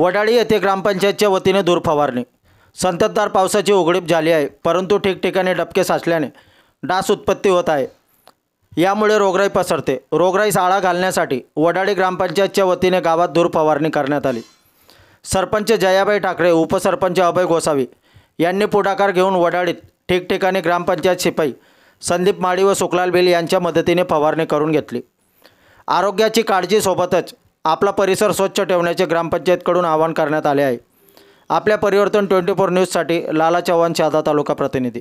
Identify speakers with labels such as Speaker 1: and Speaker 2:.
Speaker 1: वडाळी येथे ग्रामपंचायतच्या वतीने धूर फवारणी। संततधार पावसाची उघडीप झाली आहे, परंतु ठिकठिकाणी डबके साचल्याने डास उत्पत्ती होत आहे। यामुळे रोगराई पसरते। रोगराईस आळा घालण्यासाठी वडाळी ग्रामपंचायतच्या वतीने गावात धूर फवारणी करण्यात आली। सरपंच जयाबाई ठाकरे, उपसरपंच अभय गोसावी यांनी पुढाकार घेऊन वडाळीत ठिकठिकाणी ग्रामपंचायत शिपाई संदीप माळी व सुखलाल बेल यांच्या मदतीने फवारणी करून घेतली। आरोग्याची काळजी सोबतच आपला परिसर स्वच्छ ठेवण्याचे ग्रामपंचायतकडून आवाहन करण्यात आले आहे। आपल्या परिवर्तन 24 न्यूजसाठी लाला चव्हाण, शहादा तालुका प्रतिनिधी।